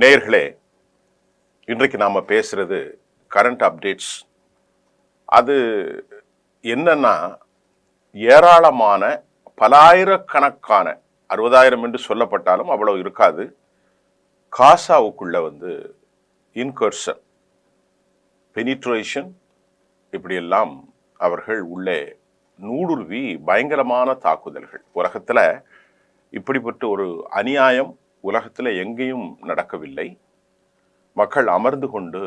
நேயர்களே, இன்றைக்கு நாம பேசுறது கரண்ட் அப்டேட்ஸ். அது என்னன்னா, ஏராளமான பலாயிரக்கணக்கான 60,000 என்று சொல்லப்பட்டாலும் அவ்வளவு இருக்காது. காசாவுக்குள்ள இன்கர்ஷன், பெனிட்ரேஷன், இப்படியெல்லாம் அவர்கள் உள்ளே நூடுருவி பயங்கரமான தாக்குதல்கள். உலகத்துல இப்படிப்பட்ட ஒரு அநியாயம் உலகத்துல எங்கேயும் நடக்கவில்லை. மக்கள் அமர்ந்து கொண்டு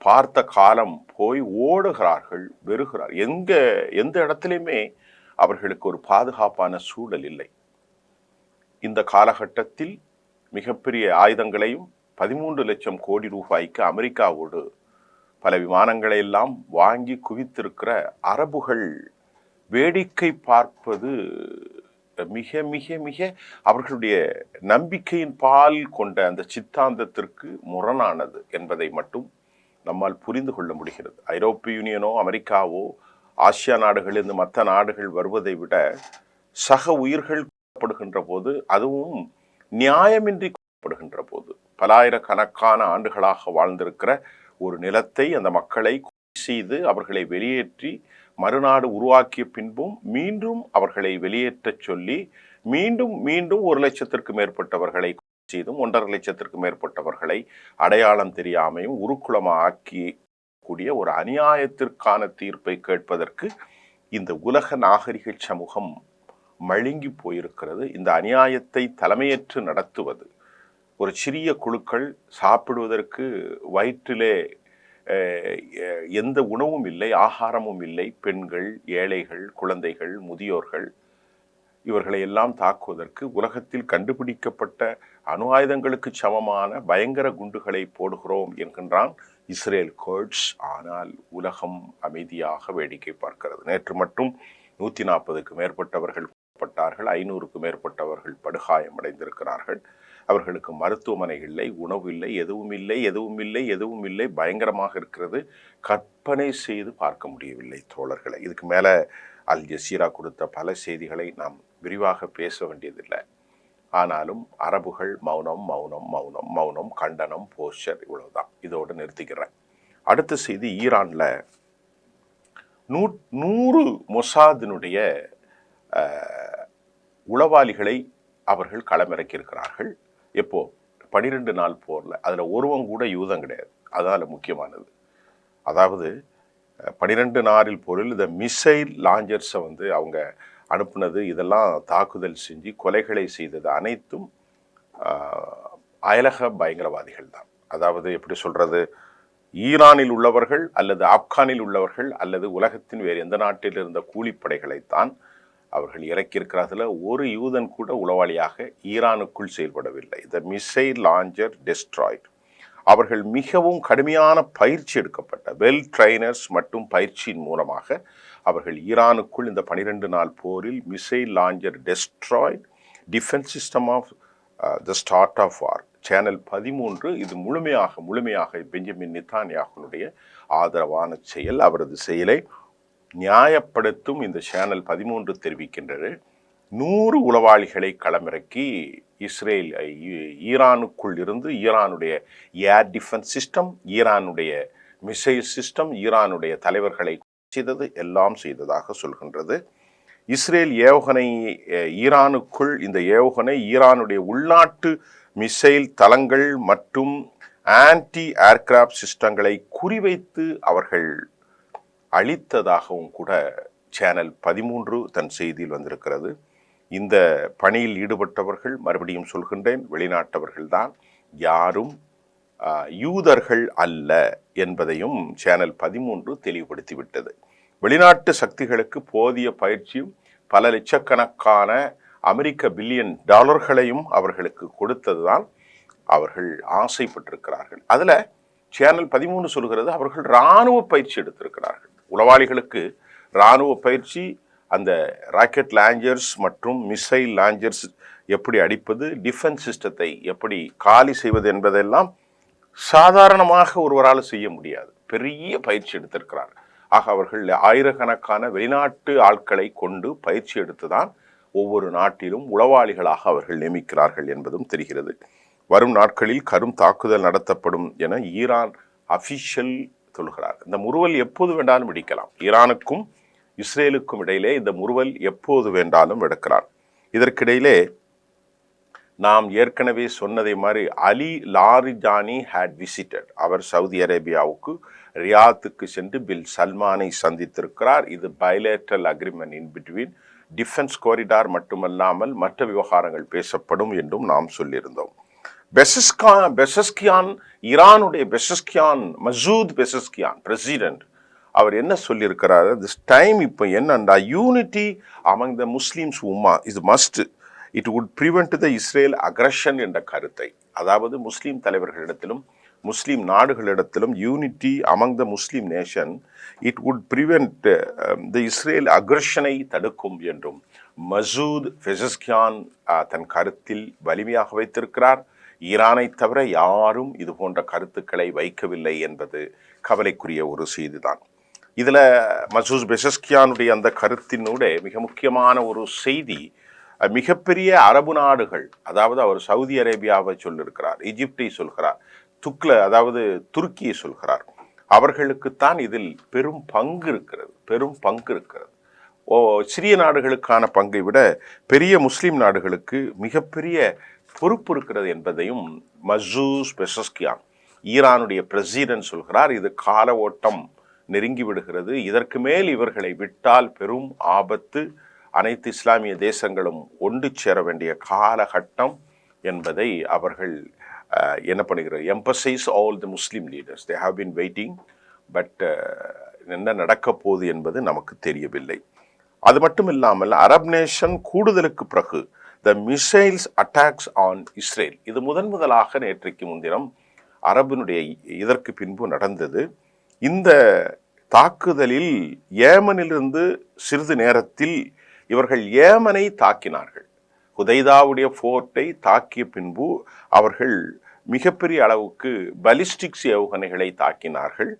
பார்த்த காலம் போய் ஓடுகிறார்கள், வெறுகிறார். எந்த இடத்திலுமே அவர்களுக்கு ஒரு பாதுகாப்பான சூழல் இல்லை. இந்த காலகட்டத்தில் மிகப்பெரிய ஆயுதங்களையும் 13 லட்சம் கோடி ரூபாய்க்கு அமெரிக்காவோடு பல விமானங்களை எல்லாம் வாங்கி குவித்திருக்கிற அரபுகள் வேடிக்கை பார்ப்பது மிக மிக மிக அவர்களுடைய நம்பிக்கையின் பால் கொண்ட அந்த சித்தாந்தத்திற்கு முரணானது என்பதை மட்டும் நம்மால் புரிந்து கொள்ள முடிகிறது. ஐரோப்பிய யூனியனோ அமெரிக்காவோ ஆசியா நாடுகளிலிருந்து மற்ற நாடுகள் வருவதை விட சக உயிர்கள் படுகின்ற போது, அதுவும் நியாயமின்றி படுகின்ற போது, பலாயிரக்கணக்கான ஆண்டுகளாக வாழ்ந்திருக்கிற ஒரு நிலத்தை அந்த மக்களை செய்து அவர்களை வெளியேற்றி மறுநாடு உருவாக்கிய பின்பும் மீண்டும் அவர்களை வெளியேற்ற சொல்லி மீண்டும் மீண்டும் 1 லட்சத்திற்கு மேற்பட்டவர்களை செய்தும் 1.5 லட்சத்திற்கு மேற்பட்டவர்களை அடையாளம் தெரியாமையும் உருக்குளமாக்கி கூடிய ஒரு அநியாயத்திற்கான தீர்ப்பை கேட்பதற்கு இந்த உலக நாகரிக சமூகம் மழுங்கி போயிருக்கிறது. இந்த அநியாயத்தை தலைமையேற்று நடத்துவது ஒரு சிறிய குழுக்கள், சாப்பிடுவதற்கு வயிற்றிலே எந்த உணவும் இல்லை, ஆகாரமும் இல்லை, பெண்கள், ஏழைகள், குழந்தைகள், முதியோர்கள், இவர்களை எல்லாம் தாக்குவதற்கு உலகத்தில் கண்டுபிடிக்கப்பட்ட அணு ஆயுதங்களுக்கு சமமான பயங்கர குண்டுகளை போடுகிறோம் என்கின்றான் இஸ்ரேல் கோட்ஸ். ஆனால் உலகம் அமைதியாக வேடிக்கை பார்க்கிறது. நேற்று மட்டும் 140க்கு மேற்பட்டவர்கள் பட்டார்கள், 500க்கு மேற்பட்டவர்கள் படுகாயம் அடைந்திருக்கிறார்கள். அவர்களுக்கு மருத்துவமனை இல்லை, உணவு இல்லை, எதுவும் இல்லை, எதுவும் இல்லை, எதுவும் இல்லை. பயங்கரமாக இருக்கிறது. கற்பனை செய்து பார்க்க முடியவில்லை தோழர்களை. இதுக்கு மேல அல் ஜசீரா கொடுத்த பல செய்திகளை நாம் விரிவாக பேச வேண்டியதில்லை. ஆனாலும் அரபுகள் மௌனம் மௌனம் மௌனம் மௌனம், கண்டனம், போஸ்டர், இவ்வளவுதான். இதோடு நிறுத்திக்கிறேன். அடுத்த செய்தி, ஈரான்ல 100 மொசாதினுடைய உளவாளிகளை அவர்கள் களமிறக்கியிருக்கிறார்கள். எப்போ? 12 நாள் போர்ல. அதுல ஒருவன் கூட யூதம் கிடையாது. அதனால முக்கியமானது, அதாவது 12 நாளில் போரில் இந்த மிசைல் லாஞ்சர்ஸை அவங்க அனுப்புனது, இதெல்லாம் தாக்குதல் செஞ்சு கொலைகளை செய்தது அனைத்தும் அயலக பயங்கரவாதிகள் தான். அதாவது எப்படி சொல்றது, ஈரானில் உள்ளவர்கள் அல்லது ஆப்கானில் உள்ளவர்கள் அல்லது உலகத்தின் வேறு எந்த நாட்டில் இருந்த கூலிப்படைகளைத்தான் அவர்கள் இறக்கியிருக்கிறார்கள். ஒரு யூதன் கூட உளவாளியாக ஈரானுக்குள் செயல்படவில்லை. த மிசைல் லாஞ்சர் டெஸ்ட்ராய்ட். அவர்கள் மிகவும் கடுமையான பயிற்சி எடுக்கப்பட்ட வெல் ட்ரைனர்ஸ் மற்றும் பயிற்சியின் மூலமாக அவர்கள் ஈரானுக்குள் இந்த 12 நாள் போரில் missile launcher destroyed defence system of the start of war. Channel 13 இது முழுமையாக பெஞ்சமின் நெதன்யாஹுனுடைய ஆதரவான செயல். அவரது செயலை நியாயப்படுத்தும் இந்த சேனல் 13 தெரிவிக்கின்றது. 100 உளவாளிகளை களமிறக்கி இஸ்ரேல் ஈரானுக்குள் இருந்து ஈரானுடைய ஏர் டிஃபென்ஸ் சிஸ்டம், ஈரானுடைய மிசைல் சிஸ்டம், ஈரானுடைய தலைவர்களை செய்தது, எல்லாம் செய்ததாக சொல்கின்றது. இஸ்ரேல் ஏவுகணை ஈரானுக்குள், இந்த ஏவுகணை ஈரானுடைய உள்நாட்டு மிசைல் தளங்கள் மற்றும் ஆன்டி ஏர்கிராப்ட் சிஸ்டங்களை குறிவைத்து அவர்கள் அளித்ததாகவும் கூட சேனல் 13 தன் செய்தியில் வந்திருக்கிறது. இந்த பணியில் ஈடுபட்டவர்கள், மறுபடியும் சொல்கின்றேன், வெளிநாட்டவர்கள் தான், யாரும் யூதர்கள் அல்ல என்பதையும் சேனல் 13 தெளிவுபடுத்திவிட்டது. வெளிநாட்டு சக்திகளுக்கு போதிய பயிற்சியும் பல லட்சக்கணக்கான அமெரிக்க பில்லியன் டாலர்களையும் அவர்களுக்கு கொடுத்ததுதான் அவர்கள் ஆசைப்பட்டிருக்கிறார்கள். அதுல சேனல் 13 சொல்கிறது, அவர்கள் இராணுவ பயிற்சி எடுத்திருக்கிறார்கள். உளவாளிகளுக்கு இராணுவ பயிற்சி, அந்த ராக்கெட் லாஞ்சர்ஸ் மற்றும் மிசைல் லாஞ்சர்ஸ் எப்படி அடிப்பது, டிஃபென்ஸ் சிஸ்டத்தை எப்படி காலி செய்வது என்பதெல்லாம் சாதாரணமாக ஒருவரால் செய்ய முடியாது. பெரிய பயிற்சி எடுத்திருக்கிறார். ஆக அவர்கள் ஆயிரக்கணக்கான வெளிநாட்டு ஆட்களை கொண்டு பயிற்சி எடுத்துதான் ஒவ்வொரு நாட்டிலும் உளவாளிகளாக அவர்கள் நியமிக்கிறார்கள் என்பதும் தெரிகிறது. வரும் நாட்களில் கரும் தாக்குதல் நடத்தப்படும் என ஈரான் அபிஷியல் சொல்கிறார். இந்த முறுவல் எப்போது வேண்டாலும் வெடிக்கலாம். ஈரானுக்கும் இஸ்ரேலுக்கும் இடையிலே இந்த முறுவல் எப்போது வேண்டாலும் வெடிக்கலாம். இதற்கிடையிலே நாம் ஏற்கனவே சொன்னதை மாதிரி அலி லாரிஜானி ஹேட் விசிட்டட். அவர் சவுதி அரேபியாவுக்கு ரியாத்துக்கு சென்று பில் சல்மானை சந்தித்திருக்கிறார். இது bilateral agreement in between defence corridor மட்டுமல்லாமல் மற்ற விவகாரங்கள் பேசப்படும் என்றும் நாம் சொல்லியிருந்தோம். பெசஸ்கியான், ஈரானுடைய பெசஸ்கியான், மசூத் பெசஸ்கியான் பிரசிடென்ட், அவர் என்ன சொல்லியிருக்கிறாரு, திஸ் டைம் இப்போ என்னண்டா யூனிட்டி அமங் த முஸ்லிம்ஸ் உம்மா is must, it would prevent the Israel aggression என்ற கருத்தை, அதாவது முஸ்லீம் தலைவர்களிடத்திலும் முஸ்லீம் நாடுகளிடத்திலும் unity among the Muslim nation, it would prevent the Israel அக்ரஷனை தடுக்கும் என்றும் மசூத் பெசஸ்கியான் தன் கருத்தில் வலிமையாக வைத்திருக்கிறார். ஈரானை தவிர யாரும் இது போன்ற கருத்துக்களை வைக்கவில்லை என்பது கவலைக்குரிய ஒரு செய்திதான். இதில் மசூத் பெசஸ்கியானுடைய அந்த கருத்தினூட மிக முக்கியமான ஒரு செய்தி, மிகப்பெரிய அரபு நாடுகள், அதாவது அவர் சவுதி அரேபியாவை சொல்லியிருக்கிறார், எகிப்தை சொல்கிறார், அதாவது துருக்கியை சொல்கிறார், அவர்களுக்குத்தான் இதில் பெரும் பங்கு இருக்கிறது. சிறிய நாடுகளுக்கான பங்கை விட பெரிய முஸ்லிம் நாடுகளுக்கு மிகப்பெரிய பொறுப்பு இருக்கிறது என்பதையும் மசூத் பெசஸ்கியான், ஈரானுடைய பிரசிடென்ட் சொல்கிறார். இது கால ஓட்டம் நெருங்கி விடுகிறது, இதற்கு மேல் இவர்களை விட்டால் பெரும் ஆபத்து, அனைத்து இஸ்லாமிய தேசங்களும் ஒன்று சேர வேண்டிய காலகட்டம் என்பதை அவர்கள் என்ன பண்ணுகிறார், emphasise all the Muslim leaders, they have been waiting, but என்ன நடக்கப் போகுது என்பது நமக்கு தெரியவில்லை. அது மட்டும் இல்லாமல் அரப் நேஷன் கூடுதலுக்கு பிறகு த மிசைல்ஸ் அட்டாக்ஸ் ஆன் இஸ்ரேல், இது முதலாக நேற்றைக்கு முன்தினம் அரபினுடைய இதற்கு பின்பு நடந்தது. இந்த தாக்குதலில் ஏமனிலிருந்து சிறிது நேரத்தில் இவர்கள் ஏமனை தாக்கினார்கள். ஹுதைதாவுடைய ஃபோர்ட்டை தாக்கிய பின்பு அவர்கள் மிகப்பெரிய அளவுக்கு பலிஸ்டிக்ஸ் ஏவுகணைகளை தாக்கினார்கள்.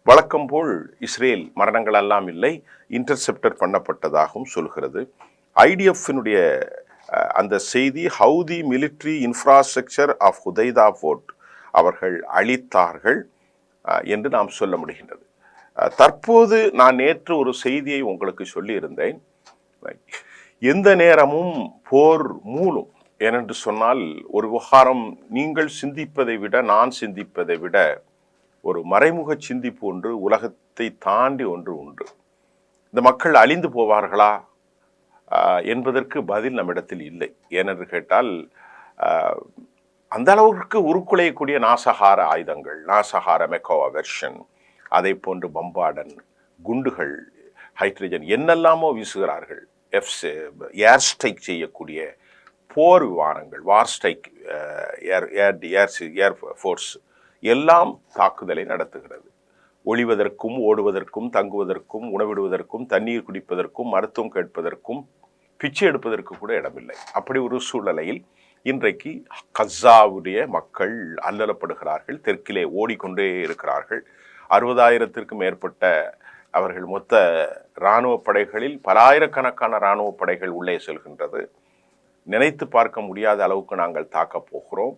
வழக்கம் போல் இஸ்ரேல் மரணங்கள் எல்லாம் இல்லை, இன்டர்செப்டர் பண்ணப்பட்டதாகவும் சொல்கிறது. ஐடிஎஃபினுடைய அந்த செய்தி, Houthi military infrastructure of Hodeidah port அவர்கள் அளித்தார்கள் என்று நாம் சொல்ல முடிகின்றது. தற்போது நான் நேற்று ஒரு செய்தியை உங்களுக்கு சொல்லியிருந்தேன், எந்த நேரமும் போர் மூலம், ஏனென்று சொன்னால் ஒரு விவகாரம் நீங்கள் சிந்திப்பதை விட நான் சிந்திப்பதை விட ஒரு மறைமுக சிந்திப்பு ஒன்று உலகத்தை தாண்டி ஒன்று உண்டு. இந்த மக்கள் அழிந்து போவார்களா என்பதற்கு பதில் நம்மிடத்தில் இல்லை. ஏனென்று கேட்டால் அந்த அளவுக்கு உருக்குலையக்கூடிய நாசகார ஆயுதங்கள், நாசகார மெக்கோவா வெர்ஷன், அதை போன்று பம்பார்டன் குண்டுகள், ஹைட்ரஜன் என்னெல்லாமோ வீசுகிறார்கள். ஏர் ஸ்ட்ரைக் செய்யக்கூடிய போர் விமானங்கள், வார் ஸ்ட்ரைக், ஏர் ஃபோர்ஸ் எல்லாம் தாக்குதலை நடத்துகிறது. ஒளிவதற்கும் ஓடுவதற்கும் தங்குவதற்கும் உணவிடுவதற்கும் தண்ணீர் குடிப்பதற்கும் மருத்துவம் கேட்பதற்கும் பிச்சை எடுப்பதற்கு கூட இடமில்லை. அப்படி ஒரு சூழ்நிலையில் இன்றைக்கு கஸாவுடைய மக்கள் அல்லலப்படுகிறார்கள், தெற்கிலே ஓடிக்கொண்டே இருக்கிறார்கள். 60,000த்திற்கும் மேற்பட்ட அவர்கள் மொத்த இராணுவ படைகளில் பல ஆயிரக்கணக்கான இராணுவ படைகள் உள்ளே செல்கின்றது. நினைத்து பார்க்க முடியாத அளவுக்கு நாங்கள் தாக்கப் போகிறோம்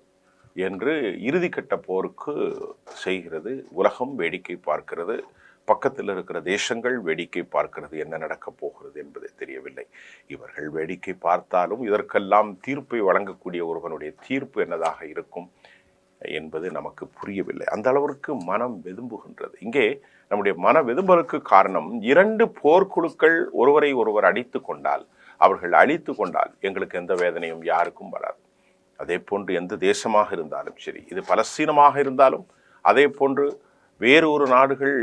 என்று இறுதிக்கட்ட போருக்கு செய்கிறது. உலகம் வேடிக்கை பார்க்கிறது, பக்கத்தில் இருக்கிற தேசங்கள் வேடிக்கை பார்க்கிறது. என்ன நடக்கப் போகிறது என்பது தெரியவில்லை. இவர்கள் வேடிக்கை பார்த்தாலும் இதற்கெல்லாம் தீர்ப்பை வழங்கக்கூடிய ஒருவனுடைய தீர்ப்பு என்னதாக இருக்கும் என்பது நமக்கு புரியவில்லை. அந்த அளவிற்கு மனம் வெதும்புகின்றது. இங்கே நம்முடைய மன வெதும்பலுக்கு காரணம், 2 போர்க்குழுக்கள் ஒருவரை ஒருவர் அடித்து கொண்டால், அவர்கள் அழித்து கொண்டால் எங்களுக்கு எந்த வேதனையும் யாருக்கும் வராது. அதே போன்று எந்த தேசமாக இருந்தாலும் சரி, இது பலஸ்தீனமாக இருந்தாலும் அதே போன்று வேறு ஒரு நாடுகள்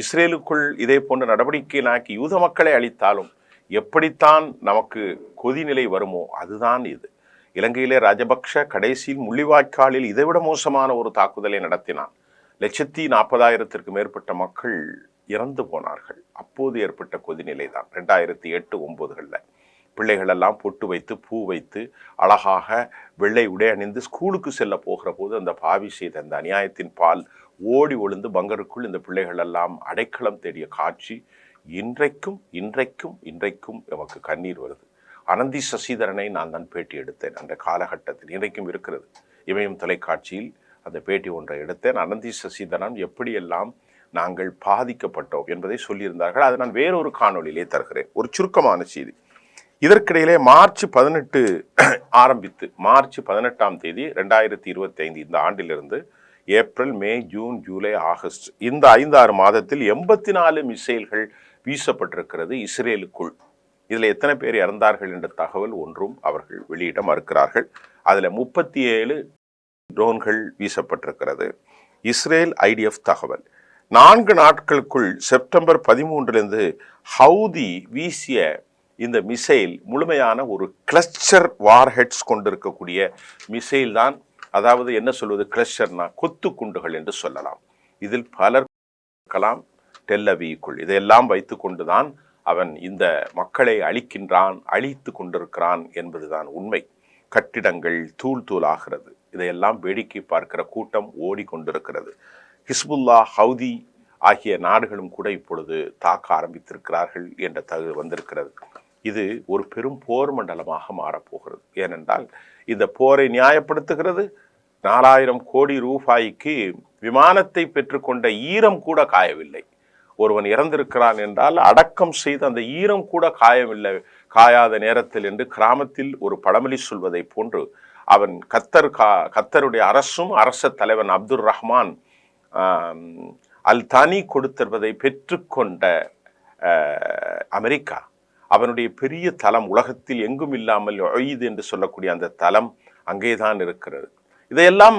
இஸ்ரேலுக்குள் இதே போன்ற நடவடிக்கை நாக்கி யூத மக்களை அழித்தாலும் எப்படித்தான் நமக்கு கொதிநிலை வருமோ அதுதான் இது. இலங்கையிலே ராஜபக்ஷ கடைசியில் முள்ளிவாய்க்காலில் இதைவிட மோசமான ஒரு தாக்குதலை நடத்தினான். 140,000த்திற்கு மேற்பட்ட மக்கள் இறந்து போனார்கள். அப்போது ஏற்பட்ட கொதிநிலை தான் 2008-9களில். பிள்ளைகளெல்லாம் பொட்டு வைத்து பூ வைத்து அழகாக வெள்ளை உடை அணிந்து ஸ்கூலுக்கு செல்ல போகிற போது அந்த பாவி செய்த அந்த அநியாயத்தின் பால் ஓடி ஒளிந்து பங்கருக்குள் இந்த பிள்ளைகள் எல்லாம் அடைக்கலம் தேடிய காட்சி இன்றைக்கும் நமக்கு கண்ணீர் வருது. அனந்தி சசிதரனை நான் தான் பேட்டி எடுத்தேன் அந்த காலகட்டத்தில். இன்றைக்கும் இருக்கிறது இமயம் தொலைக்காட்சியில் அந்த பேட்டி ஒன்றை எடுத்தேன். அனந்தி சசிதரன் எப்படியெல்லாம் நாங்கள் பாதிக்கப்பட்டோம் என்பதை சொல்லியிருந்தார்கள். அதை நான் வேறொரு காணொலியிலே தருகிறேன். ஒரு சுருக்கமான செய்தி. இதற்கிடையிலே மார்ச் 18 ஆரம்பித்து மார்ச் 18ஆம் தேதி 2025 இந்த ஆண்டிலிருந்து ஏப்ரல், மே, ஜூன், ஜூலை, ஆகஸ்ட் இந்த 5-6 மாதத்தில் 84 மிசைல்கள் வீசப்பட்டிருக்கிறது இஸ்ரேலுக்குள். இதில் எத்தனை பேர் இறந்தார்கள் என்ற தகவல் ஒன்றும் அவர்கள் வெளியிட மறுக்கிறார்கள். அதில் 37 ட்ரோன்கள் வீசப்பட்டிருக்கிறது. இஸ்ரேல் IDF தகவல் 4 நாட்களுக்குள் செப்டம்பர் 13 ஹவுதி வீசிய இந்த மிசைல் முழுமையான ஒரு கிளஸ்டர் வார்ஹெட்ஸ் கொண்டிருக்கக்கூடிய மிசைல் தான். அதாவது என்ன சொல்வது, கிளஸ்டர்னா கொத்து குண்டுகள் என்று சொல்லலாம். இதில் பலர் கலாம் டெல்லவிக்குள் இதையெல்லாம் வைத்து கொண்டுதான் அவன் இந்த மக்களை அழிக்கின்றான், அழித்து கொண்டிருக்கிறான் என்பதுதான் உண்மை. கட்டிடங்கள் தூள் தூள் ஆகிறது. இதையெல்லாம் வேடிக்கை பார்க்கிற கூட்டம் ஓடிக்கொண்டிருக்கிறது. ஹிஸ்புல்லா, ஹவுதி ஆகிய நாடுகளும் கூட இப்பொழுது தாக்க ஆரம்பித்திருக்கிறார்கள் என்ற தகவல் வந்திருக்கிறது. இது ஒரு பெரும் போர் மண்டலமாக மாறப்போகிறது. ஏனென்றால் இந்த போரை நியாயப்படுத்துகிறது 4000 கோடி ரூபாய்க்கு விமானத்தை பெற்றுக்கொண்ட ஈரம் கூட காயவில்லை. ஒருவன் இறந்திருக்கிறான் என்றால் அடக்கம் செய்து அந்த ஈரம் கூட காயவில்லை, காயாத நேரத்தில் என்று கிராமத்தில் ஒரு பழமொழி சொல்வதை போன்று அவன் கத்தருடைய அரசும் அரச தலைவன் அப்துல் ரஹ்மான் அல் தானி கொடுத்திருப்பதை பெற்றுக்கொண்ட அமெரிக்கா, அவனுடைய பெரிய தளம் உலகத்தில் எங்கும் இல்லாமல் ஒய்து என்று சொல்லக்கூடிய அந்த தளம் அங்கேதான் இருக்கிறது. இதையெல்லாம்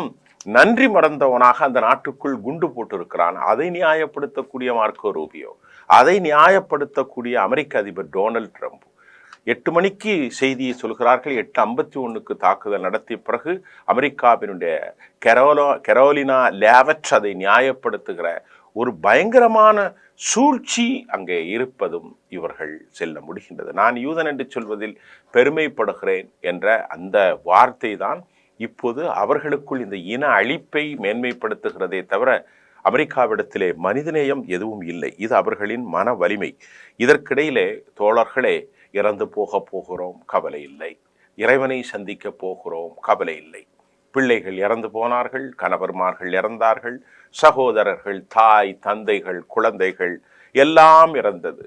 நன்றி மறந்தவனாக அந்த நாட்டுக்குள் குண்டு போட்டிருக்கிறான். அதை நியாயப்படுத்தக்கூடிய மார்க்கோ ரூபியோ, அதை நியாயப்படுத்தக்கூடிய அமெரிக்க அதிபர் டொனால்ட் ட்ரம்ப் 8 மணிக்கு செய்தியை சொல்கிறார்கள். 8:51 தாக்குதல் நடத்திய பிறகு அமெரிக்காவினுடைய கெரோலினா லேவட் அதை நியாயப்படுத்துகிற ஒரு பயங்கரமான சூழ்ச்சி அங்கே இருப்பதும் இவர்கள் செல்ல முடிகின்றது. நான் யூதன் என்று சொல்வதில் பெருமைப்படுகிறேன் என்ற அந்த வார்த்தை தான் இப்போது அவர்களுக்குள் இந்த இன அழிப்பை மேன்மைப்படுத்துகிறதே தவிர அமெரிக்காவிடத்திலே மனிதநேயம் எதுவும் இல்லை. இது அவர்களின் மன வலிமை. இதற்கிடையிலே தோழர்களே, இறந்து போகிறோம், கவலை இல்லை. இறைவனை சந்திக்க போகிறோம், கவலை இல்லை. பிள்ளைகள் இறந்து போனார்கள், கணவர்மார்கள் இறந்தார்கள், சகோதரர்கள், தாய், தந்தைகள், குழந்தைகள் எல்லாம் இறந்தது.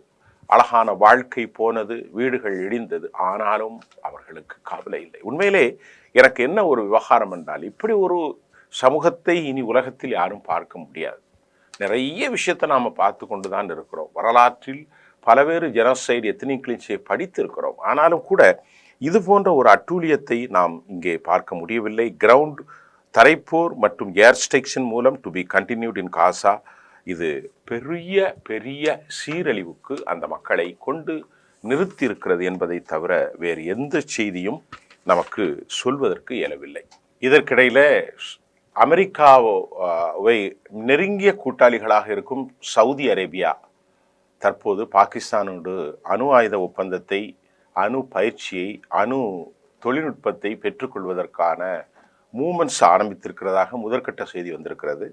அழகான வாழ்க்கை போனது, வீடுகள் இடிந்தது. ஆனாலும் அவர்களுக்கு கவலை இல்லை. உண்மையிலே எனக்கு என்ன ஒரு விவகாரம் என்றால், இப்படி ஒரு சமூகத்தை இனி உலகத்தில் யாரும் பார்க்க முடியாது. நிறைய விஷயத்தை நாம் பார்த்து கொண்டு தான் இருக்கிறோம். வரலாற்றில் பலவேறு ஜெனோசைடு, எத்னிக் கிளீன்ஸை படித்திருக்கிறோம். ஆனாலும் கூட இது போன்ற ஒரு அட்டூழியத்தை நாம் இங்கே பார்க்க முடியவில்லை. கிரவுண்ட் தரைப்போர் மற்றும் ஏர் ஸ்டேஷன் மூலம் டு பி கண்டினியூட் இன் காசா. இது பெரிய பெரிய சீரழிவுக்கு அந்த மக்களை கொண்டு நிறுத்தி இருக்கிறது என்பதை தவிர வேறு எந்த செய்தியும் நமக்கு சொல்வதற்கு இயலவில்லை. இதற்கிடையில அமெரிக்காவை நெருங்கிய கூட்டாளிகளாக இருக்கும் சவுதி அரேபியா தற்போது பாகிஸ்தானோடு அணு ஆயுத ஒப்பந்தத்தை, அணு பயிற்சியை, அணு தொழில்நுட்பத்தை பெற்றுக்கொள்வதற்கான மூமெண்ட்ஸ் ஆரம்பித்திருக்கிறதாக முதற்கட்ட செய்தி வந்திருக்கிறது.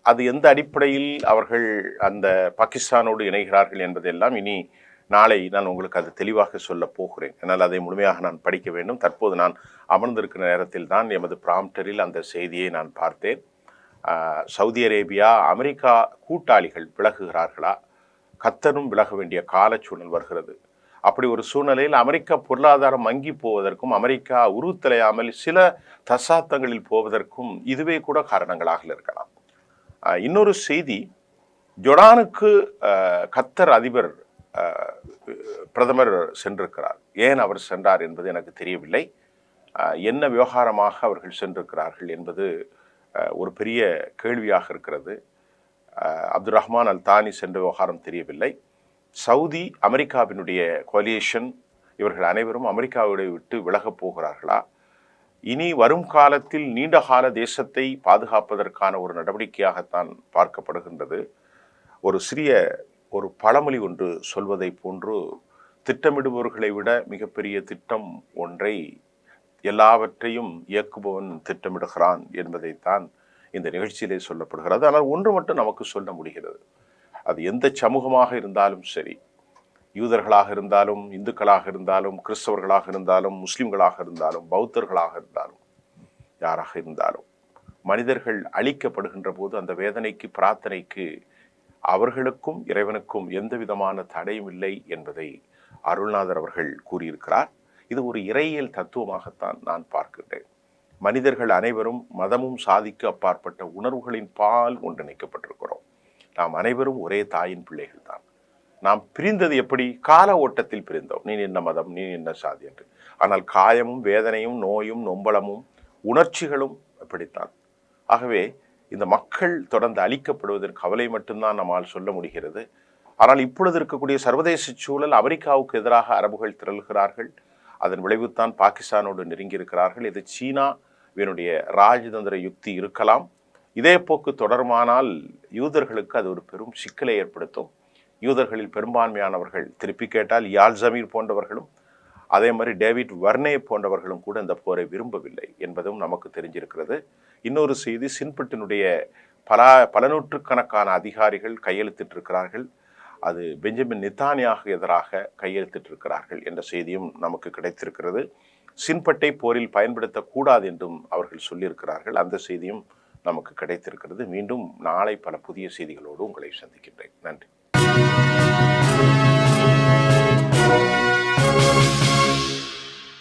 அது எந்த அடிப்படையில் அவர்கள் அந்த பாகிஸ்தானோடு இணைகிறார்கள் என்பதெல்லாம் இனி நாளை நான் உங்களுக்கு அது தெளிவாக சொல்ல போகிறேன். என்னால் அதை முழுமையாக நான் படிக்க வேண்டும். தற்போது நான் அமர்ந்திருக்கிற நேரத்தில் தான் எமது பிராம்டரில் அந்த செய்தியை நான் பார்த்தேன். சவுதி அரேபியா, அமெரிக்கா கூட்டாளிகள் விலகுகிறார்களா? கத்தரும் விலக வேண்டிய காலச்சூழல் வருகிறது. அப்படி ஒரு சூழ்நிலையில் அமெரிக்கா பொருளாதாரம் மங்கி போவதற்கும், அமெரிக்கா உருத்தலையாமல் சில தசாப்தங்களில் போவதற்கும் இதுவே கூட காரணங்களாக இருக்கலாம். இன்னொரு செய்தி, ஜொர்டானுக்கு கத்தர் அதிபர் பிரதமர் சென்றிருக்கிறார். ஏன் அவர் சென்றார் என்பது எனக்கு தெரியவில்லை. என்ன விவகாரமாக அவர்கள் சென்றிருக்கிறார்கள் என்பது ஒரு பெரிய கேள்வியாக இருக்கிறது. அப்துல் ரஹ்மான் அல் தானி சென்ற விவகாரம் தெரியவில்லை. சவுதி, அமெரிக்காவினுடைய கோலியேஷன், இவர்கள் அனைவரும் அமெரிக்காவை விட்டு விலகப் போகிறார்களா? இனி வரும் காலத்தில் நீண்டகால தேசத்தை பாதுகாப்பதற்கான ஒரு நடவடிக்கையாகத்தான் பார்க்கப்படுகின்றது. ஒரு பழமொழி ஒன்று சொல்வதை போன்று, திட்டமிடுபவர்களை விட மிகப்பெரிய திட்டம் ஒன்றை எல்லாவற்றையும் இயக்குபவன் திட்டமிடுகிறான் என்பதைத்தான் இந்த நிகழ்ச்சியிலே சொல்லப்படுகிறது. ஆனால் ஒன்று மட்டும் நமக்கு சொல்ல முடிகிறது, அது எந்த சமூகமாக இருந்தாலும் சரி, யூதர்களாக இருந்தாலும், இந்துக்களாக இருந்தாலும், கிறிஸ்தவர்களாக இருந்தாலும், முஸ்லிம்களாக இருந்தாலும், பௌத்தர்களாக இருந்தாலும், யாராக இருந்தாலும் மனிதர்கள் அழிக்கப்படுகின்ற போது அந்த வேதனைக்கு, பிரார்த்தனைக்கு அவர்களுக்கும் இறைவனுக்கும் எந்த விதமான தடையும் இல்லை என்பதை அருள்நாதர் அவர்கள் கூறியிருக்கிறார். இது ஒரு இறையியல் தத்துவமாகத்தான் நான் பார்க்கின்றேன். மனிதர்கள் அனைவரும் மதமும் சாதிக்கு அப்பாற்பட்ட உணர்வுகளின் பால் ஒன்றிணைக்கப்பட்டிருக்கிறோம். நாம் அனைவரும் ஒரே தாயின் பிள்ளைகள் தான். நாம் பிரிந்தது எப்படி? கால ஓட்டத்தில் பிரிந்தோம். நீ என்ன மதம், நீ என்ன சாதி என்று. ஆனால் காயமும் வேதனையும் நோயும் நொம்பலமும் உணர்ச்சிகளும் அப்படித்தான். ஆகவே இந்த மக்கள் தொடர்ந்து அழிக்கப்படுவதற்கு கவலை மட்டும்தான் நம்மால் சொல்ல முடிகிறது. ஆனால் இப்பொழுது இருக்கக்கூடிய சர்வதேச சூழல், அமெரிக்காவுக்கு எதிராக அரபுகள் திரள்கிறார்கள். அதன் விளைவுத்தான் பாகிஸ்தானோடு நெருங்கியிருக்கிறார்கள். இது சீனாவினுடைய ராஜதந்திர யுக்தி இருக்கலாம். இதே போக்கு தொடருமானால் யூதர்களுக்கு அது ஒரு பெரும் சிக்கலை ஏற்படுத்தும். யூதர்களில் பெரும்பான்மையானவர்கள், திருப்பி கேட்டால் யால் ஜமீர் போன்றவர்களும், அதே மாதிரி டேவிட் வர்னே போன்றவர்களும் கூட இந்த போரை விரும்பவில்லை என்பதும் நமக்கு தெரிஞ்சிருக்கிறது. இன்னொரு செய்தி, சின்பட்டினுடைய பல நூற்றுக்கணக்கான அதிகாரிகள் கையெழுத்திட்டிருக்கிறார்கள். அது பெஞ்சமின் நெத்தானியாகு எதிராக கையெழுத்திட்டிருக்கிறார்கள் என்ற செய்தியும் நமக்கு கிடைத்திருக்கிறது. சின்பட்டை போரில் பயன்படுத்தக்கூடாது என்றும் அவர்கள் சொல்லியிருக்கிறார்கள். அந்த செய்தியும் நமக்கு கிடைத்திருக்கிறது. மீண்டும் நாளை பல புதிய செய்திகளோடு உங்களை சந்திக்கின்றேன். நன்றி.